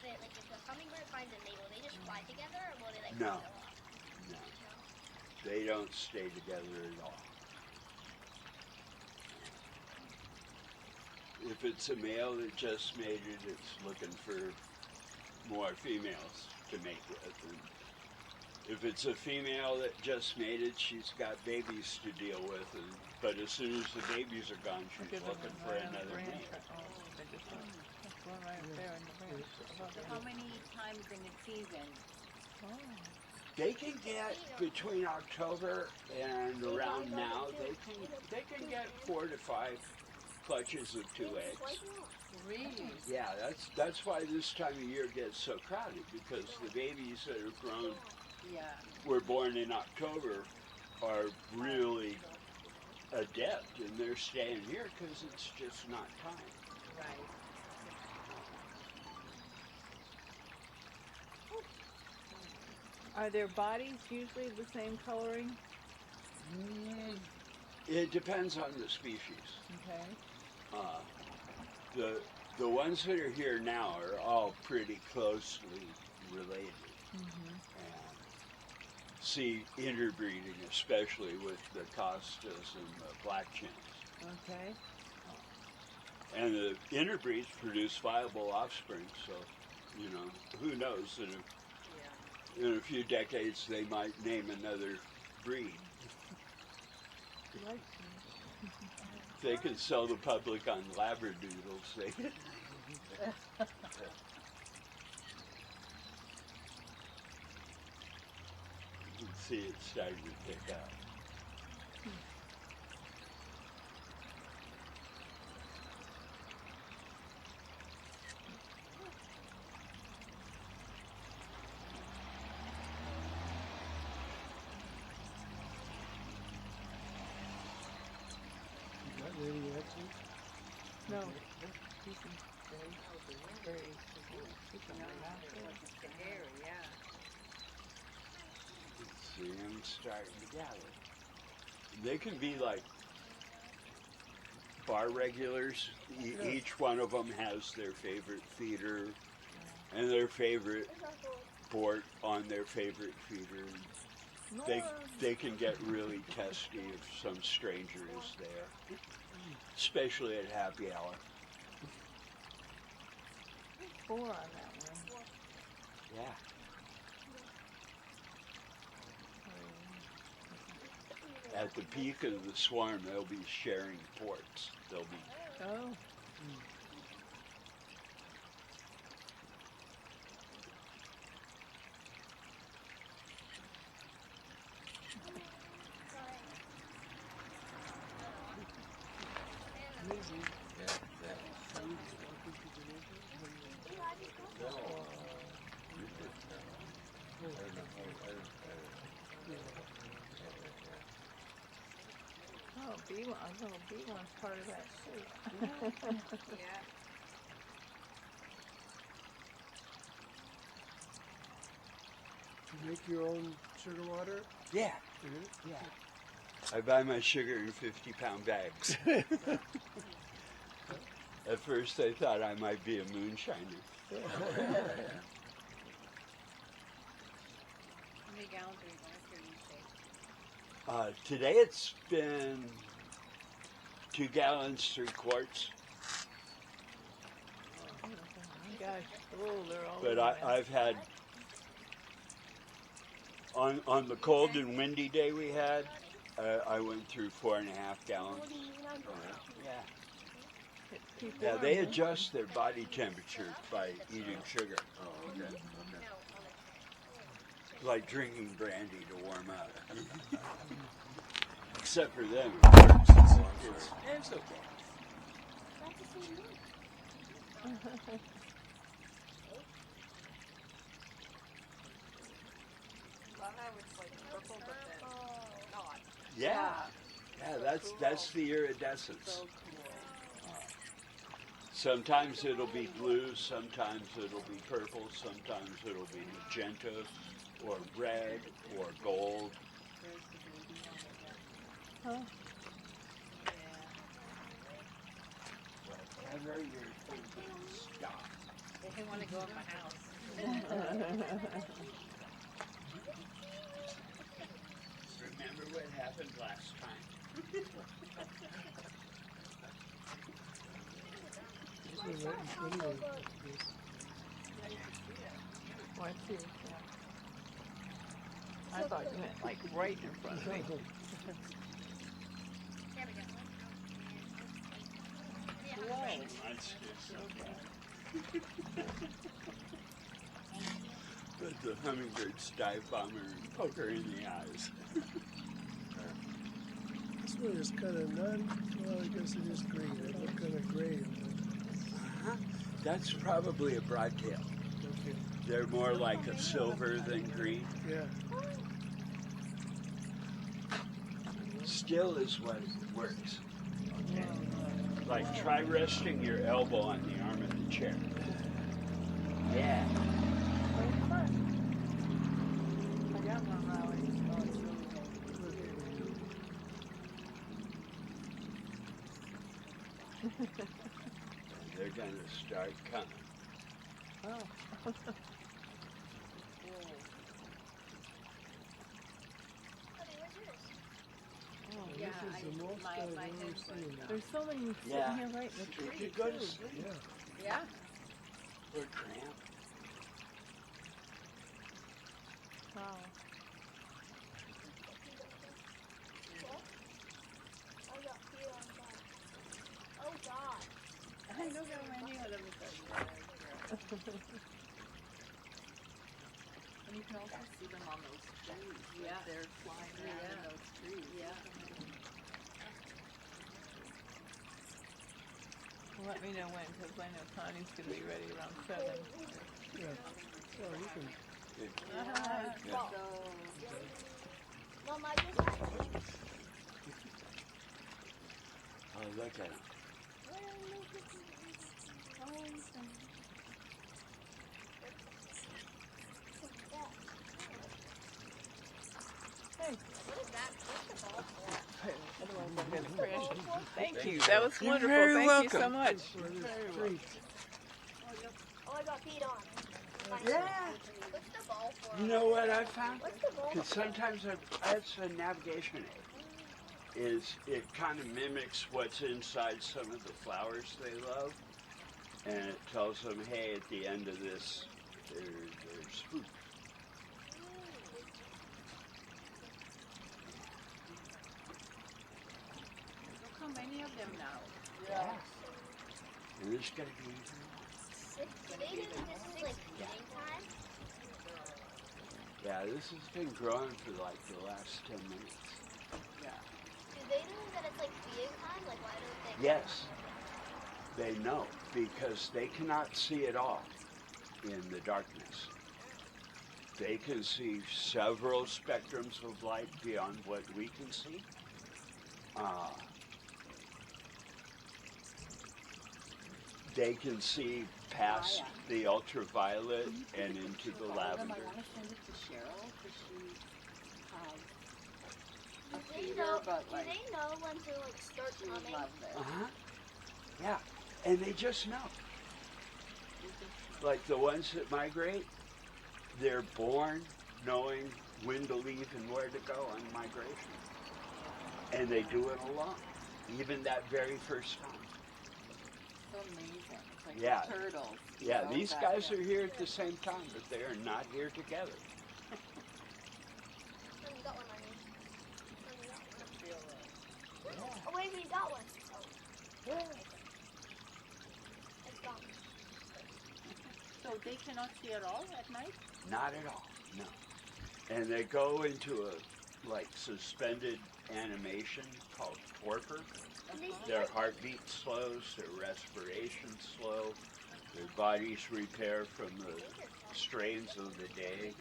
it, like if a hummingbird finds a mate, will they just fly together, or will they like No. go off? No. They don't stay together at all. If it's a male that just mated, it's looking for more females to mate with. And if it's a female that just mated, she's got babies to deal with. But as soon as the babies are gone, she's looking for another mate. How many times in a season? They can get between October and around now. They can get 4 to 5 clutches of 2 eggs. Really? Yeah, that's why this time of year gets so crowded, because the babies that are grown, were born in October, are really adept, and they're staying here because it's just not time. Right. Are their bodies usually the same coloring? It depends on the species. Okay. The ones that are here now are all pretty closely related. Mm-hmm. And see interbreeding, especially with the Costas and the black chins. Okay. And the interbreeds produce viable offspring, so, who knows, in a few decades they might name another breed. If they could sell the public on labradoodles, they could. You can see it starting to pick up. No. See them starting to gather. They can be like bar regulars. Each one of them has their favorite feeder and their favorite port on their favorite feeder. They can get really testy if some stranger is there, especially at happy hour. 4 on that one. Yeah. At the peak of the swarm, they'll be sharing ports. They'll be. Oh. Oh, B1, a little B1's part of that soup. Yeah. You make your own sugar water? Yeah. Yeah. I buy my sugar in 50-pound bags. At first, I thought I might be a moonshiner. How many gallons are you going through each day? Today it's been 2 gallons, 3 quarts. Oh gosh, oh, they're all But over I've had, on the cold and windy day we had, I went through 4.5 gallons. Yeah. Yeah, they adjust their body temperature by eating sugar. Oh, okay. Like drinking brandy to warm up. Except for them. It's okay. Yeah. Yeah, that's the iridescence. Sometimes it'll be blue, sometimes it'll be purple, sometimes it'll be magenta, or red, or gold. Huh? Whenever you're thinking stop, They want to go in my house. Remember what happened last time? Why too? Yeah. I thought you meant like right in front of me. There we go. Yeah. Whoa. That's just but the hummingbirds dive bomb her and poke her in the eyes. This one is kind of well, I guess it is green. It looks kind of gray. Uh-huh. That's probably a broadtail. Okay. They're more like a silver than green. Yeah. Still is what works. Like try resting your elbow on the arm of the chair. Yeah. I got one Riley. Oh, it's really good. They're gonna start coming. Oh. Honey, where's yours? Oh, Yeah, This is the most my I've head ever was- seen. there's so many sitting Yeah. here right in the You tree. could go to too. sleep Yeah. Yeah. or cramp. Wow. I got fear on that. Oh God. I know how many of them And you can also see them on those trees. Yeah. They're flying around in those trees. Yeah. Let me know when, because I know Connie's going to be ready around 7. Yeah. So you can. Well, Mom, I just Oh, look at them. Hey, What is that? What's the ball for? otherwise I'm going to crash. Thank Thank you. you. That was You're wonderful. very Thank you so welcome. much. For this Very treat. Oh, I got peed on. Yeah. What's the ball for? You know what I found? What's the ball Because for? sometimes that's a navigation aid. Is it kind of mimics what's inside some of the flowers they love, and it tells them, hey, at the end of this, there's food. Look how many of them now. Yeah. And there's going to be even Do they do this is like feeding time? yeah, this has been growing for like the last 10 minutes. Do they know that it's like feeding time? Like why don't they? Yes, they know because they cannot see it all in the darkness. They can see several spectrums of light beyond what we can see. They can see past the ultraviolet and into the lavender. I want to send it to Cheryl because she has a Do they feeder, know? but Do like they know when to like start she would coming? love this. Uh-huh. Yeah, and they just know. Like the ones that migrate, they're born knowing when to leave and where to go on migration. And they do it alone, even that very first time. So amazing. It's like Yeah. the turtles. you Yeah, know, these that- guys are here at the same time, but they are not here together. Then you got one on you. Then you got one. Oh wait, we got one. Oh. It's gone. So they cannot see at all at night? Not at all, no. And they go into a like suspended animation called torpor. Can they see Their it? heartbeat slows, their respiration slow, their bodies repair from the strains of the day.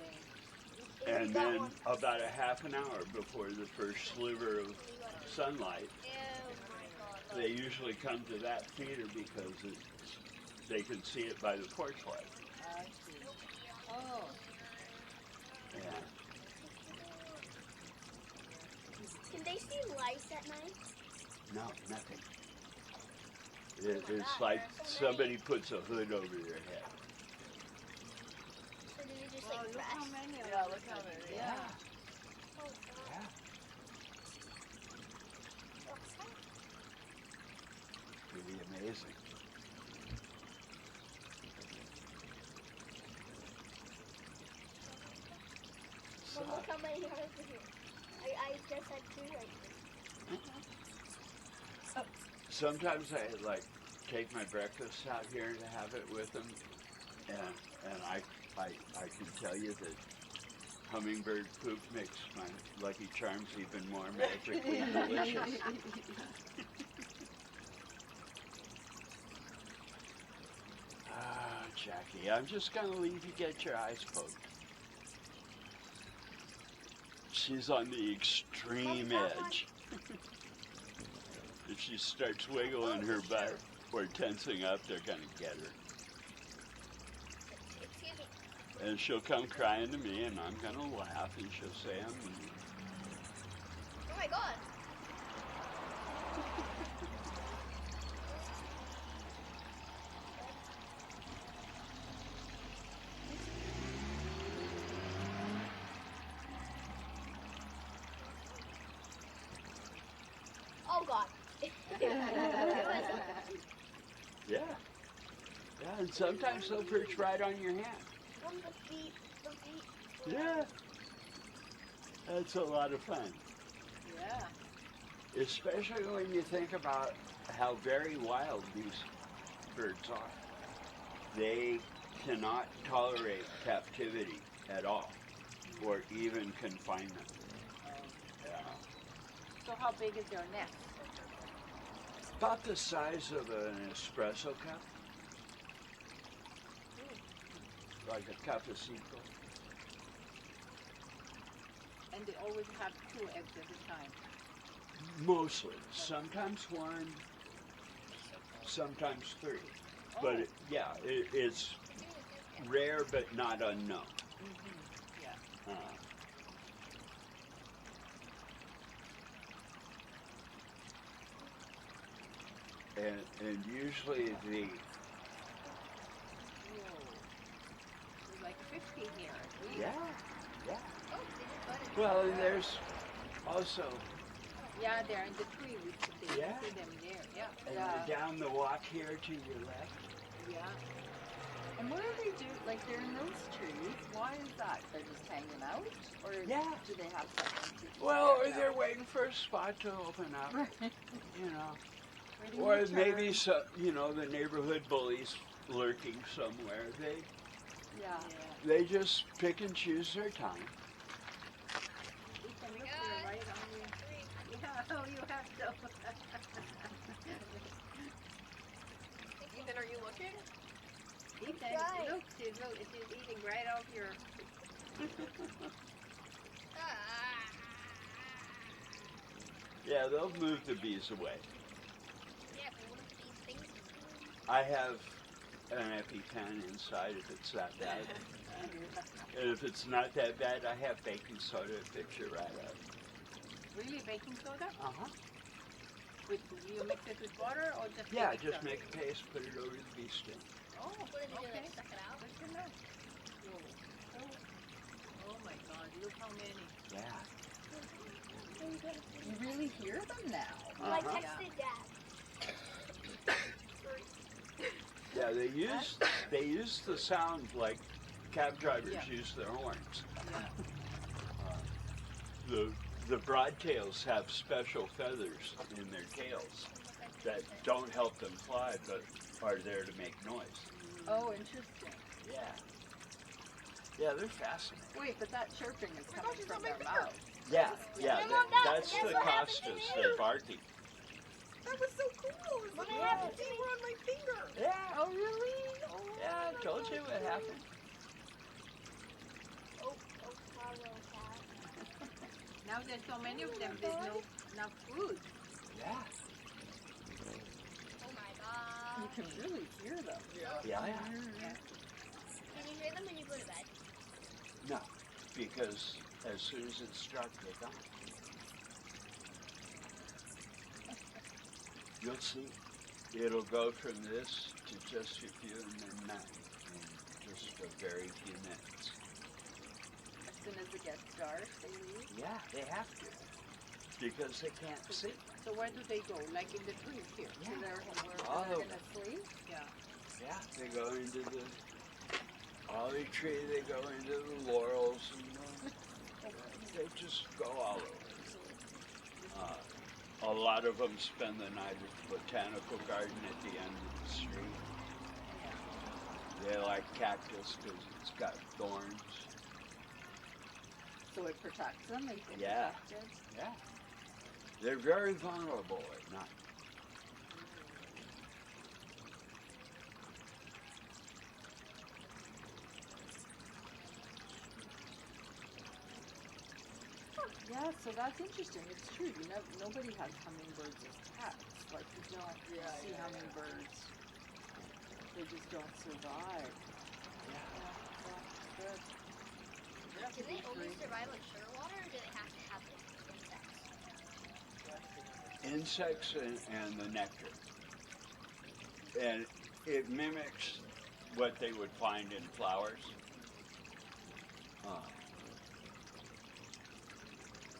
We And got then one. about a half an hour before the first sliver of sunlight, Oh my God. they usually come to that feeder because they can see it by the porch light. I see. Oh, Yeah. Can they see lice at night? No, nothing. It's like somebody puts a hood over their head. Oh, like look how fresh. many of Yeah, them. look how many. Yeah. Oh, God. Yeah. What's that? Pretty amazing. So, Well, look how many are over here. I just had 2 right here. sometimes I like take my breakfast out here to have it with them, and I can tell you that hummingbird poop makes my Lucky Charms even more magically delicious. Ah, Jackie, I'm just gonna leave you get your eyes poked. She's on the extreme edge. If she starts wiggling her butt or tensing up, they're gonna get her. Excuse me. And she'll come crying to me, and I'm gonna laugh, and she'll say I'm mean. Oh my God. Oh God. Yeah. Yeah, and sometimes they'll perch right on your hand. The feet. Yeah. That's a lot of fun. Yeah. Especially when you think about how very wild these birds are. They cannot tolerate captivity at all, or even confinement. Yeah. So how big is their nest? About the size of an espresso cup. Like a cafecito. And they always have 2 eggs at a time. Mostly. Sometimes 1, sometimes 3. But it's rare but not unknown. Yeah. And usually the There's like 50 here. yeah. Oh, they just got it. Well, and there's also Yeah, they're in the tree. We see Yeah. them there. Yeah. and down the walk here to your left. Yeah. And what do they do? Like they're in those trees. Why is that? They're just hanging out, or Yeah. do they have something to? Well, or they're waiting for a spot to open up. You know. Or maybe the neighborhood bullies lurking somewhere. Yeah. They just pick and choose their time. Ethan, look, you're right on the. Yeah. Oh, you have to. Ethan, are you looking? Ethan, Right. look, she's eating right off your. Yeah, they'll move the bees away. Yeah, but what if these things? I have an EpiPen inside if it's that bad. And if it's not that bad, I have baking soda to fix it right up. Really, baking soda? Uh-huh. With you mix it with water or just? Yeah, baking just soda? make a paste, put it over the bee sting. Oh, What did they do? okay. Like suck it out? Good to know. Oh my God! Look how many. Yeah. You really hear them now. Well, I Uh-huh. texted Dad. Yeah, they use the sound like cab drivers Yeah. use their horns. Yeah. The broadtails have special feathers in their tails that don't help them fly, but are there to make noise. Oh, interesting. Yeah. Yeah, they're fascinating. Wait, but that chirping is my coming gosh, it's from on my their finger. mouth. Yeah, yeah, My mom does. that's Guess the what happened to costas. me? They're barking. That was so cool. It's like, What yeah, happened to they me? were on my finger. Yeah. Oh, really? Oh, Yeah, I told you what happened. Oh, Carlo cat. Now there's so many of them. There's no enough food. Yeah. Oh my God. You can really hear them. Yeah. Can you hear them when you go to bed? No, because as soon as it's struck, they're gone. You'll see. It'll go from this to just a few and then none in just a very few minutes. soon as it gets dark, they leave? Yeah, they have to. Because they can't see. So where do they go? Like in the trees here? So they're All where over. they're gonna sleep? Yeah. Yeah, they go into the holly tree, they go into the laurels, and they just go all over. A lot of them spend the night at the botanical garden at the end of the street. They like cactus because it's got thorns. So it protects them? They feel Yeah. protected? Yeah. They're very vulnerable at night. Yeah, so that's interesting. It's true. Nobody has hummingbirds as pets. Like you don't see hummingbirds. They just don't survive. Yeah, good. Do they only survive on sugar water, or do they have to have insects? Insects and the nectar. And it mimics what they would find in flowers.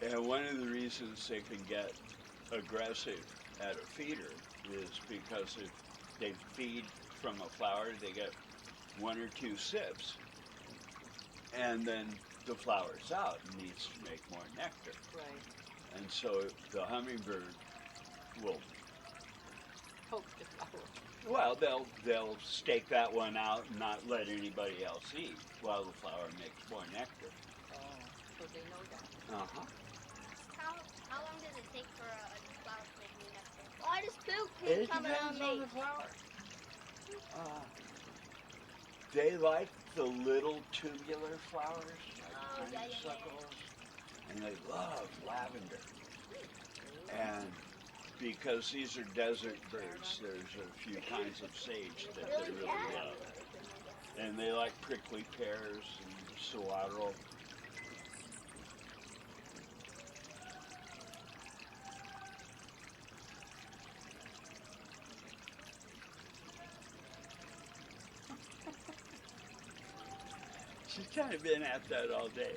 And one of the reasons they can get aggressive at a feeder is because if they feed from a flower, they get 1 or 2 sips, and then the flower's out and needs to make more nectar. Right. And so the hummingbird will, Poke the flower. well, they'll stake that one out and not let anybody else eat while the flower makes more nectar. Oh, so they know that. Uh-huh. How long does it take for a flower to make new nectar? Oh, I just pooped. It It's coming depends on on me. the flower. They like the little tubular flowers, like Oh, yeah, yeah, yeah. honeysuckles, and they love lavender. And because these are desert birds, there's a few kinds of sage that they really love. And they like prickly pears and saguaro. She's kind of been at that all day.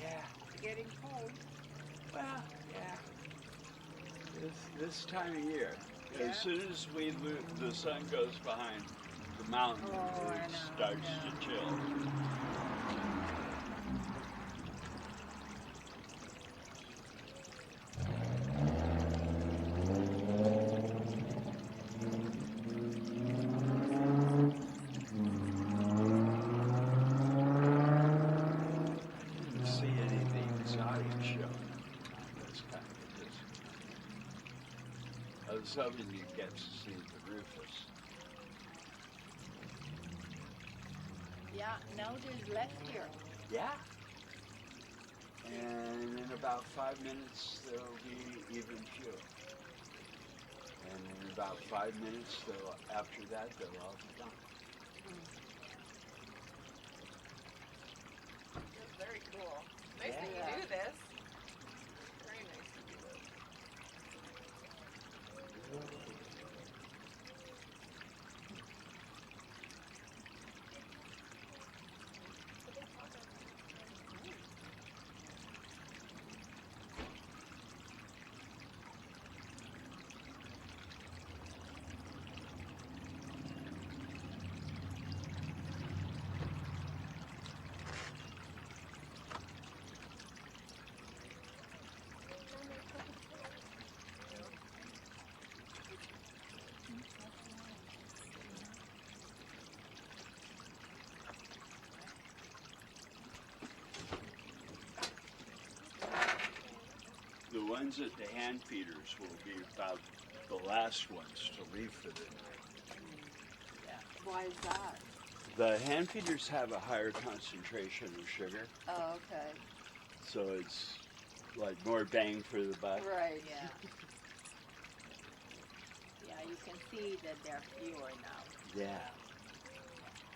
Yeah, It's getting cold. well, yeah. This time of year, Yeah. as soon as the sun goes behind the mountain, Oh, I it know, starts yeah. to chill. Didn't see anything exotic shown on this kind of visit. I was hoping you'd get to see the rufus. Yeah, now there's less here. Yeah. And in about 5 minutes, there'll be even fewer. And in about 5 minutes, after that, they'll all be gone. It's very cool. Nice that Yeah. you do this. Very nice to do this. The ones at the hand feeders will be about the last ones to leave for the night. Why is that? The hand feeders have a higher concentration of sugar, Oh, okay. so it's like more bang for the buck. Right. Yeah. Yeah, you can see that they're fewer now. Yeah.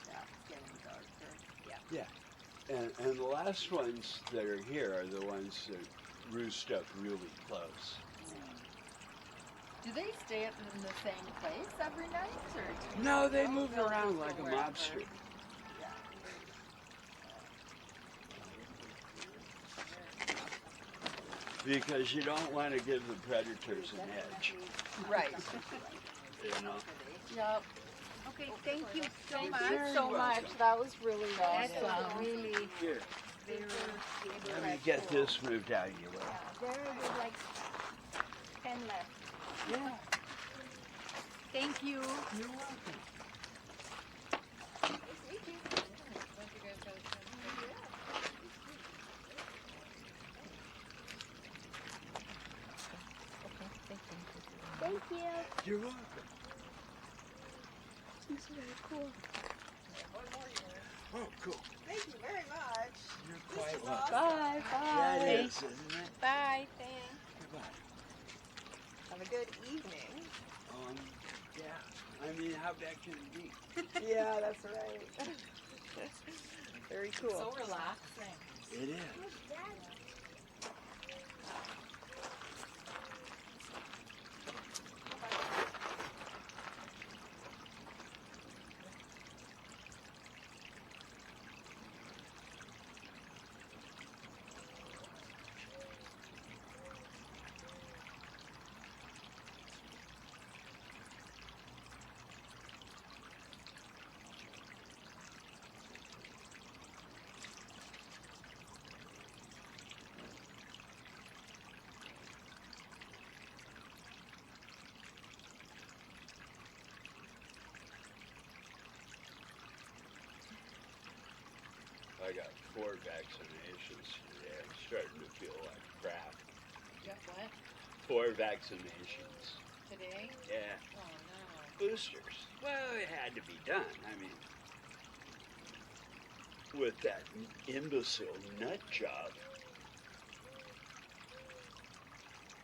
Yeah, it's getting darker. Yeah. And the last ones that are here are the ones that roost up really close. Do they stay in the same place every night, or? No, they move They'll around just like go a wherever. mobster. Yeah. Because you don't want to give the predators an edge. Right. You know. Yep. Okay, thank you so Thank much. you so much. That was really That's awesome. really Here, very let me get this moved out of your way. There was like 10 left. Yeah. Thank you. You're welcome. Thank you. You're welcome. These are really cool. Oh, cool. Thank you very much. You're quite welcome. Bye. Yeah, Bye. it is, isn't it? Bye. Thanks. Goodbye. Have a good evening. Yeah. I mean, how bad can it be? Yeah, that's right. Very cool. So relaxing. It is. I got 4 vaccinations today. I'm starting to feel like crap. You got what? 4 vaccinations. Today? Yeah. Oh no. Boosters. Well, it had to be done. I mean, with that imbecile nut job,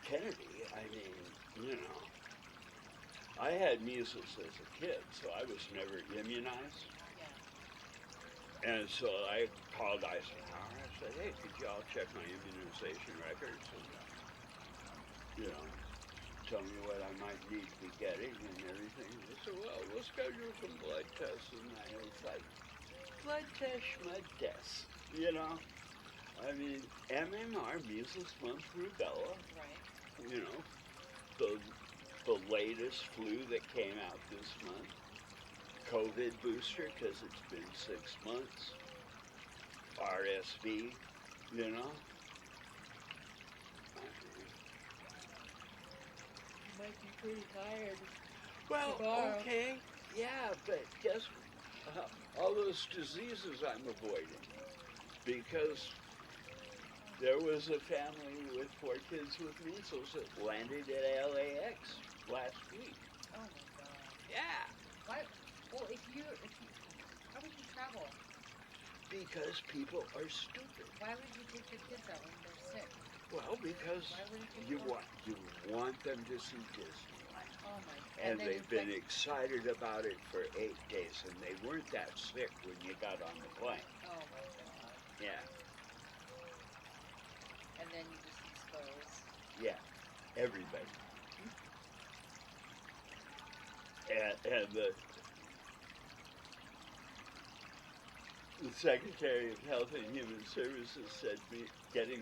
Kennedy, I mean, you know, I had measles as a kid, so I was never immunized. And so I called Eisenhower. I said, hey, could y'all check my immunization records and, you know, tell me what I might need to be getting and everything. They said, well, we'll schedule some blood tests. And I was like, blood test, schmud tests, you know? I mean, MMR, measles, mumps, rubella, Right. you know, the latest flu that came out this month. COVID booster because it's been 6 months. RSV, you know. You might be pretty tired. Well, Tomorrow. okay, yeah, but guess all those diseases I'm avoiding because there was a family with 4 kids with measles that landed at LAX last week. Oh my god. Yeah. Why? Well, how would you travel? Because people are stupid. Why would you take your kids out when they're sick? Well, because Why wouldn't you go? want them to see Disneyland. Oh my god. And then they've been excited about it for 8 days, and they weren't that sick when you got on the plane. Oh my god. Yeah, And then you just expose. yeah, everybody. And the Secretary of Health and Human Services said getting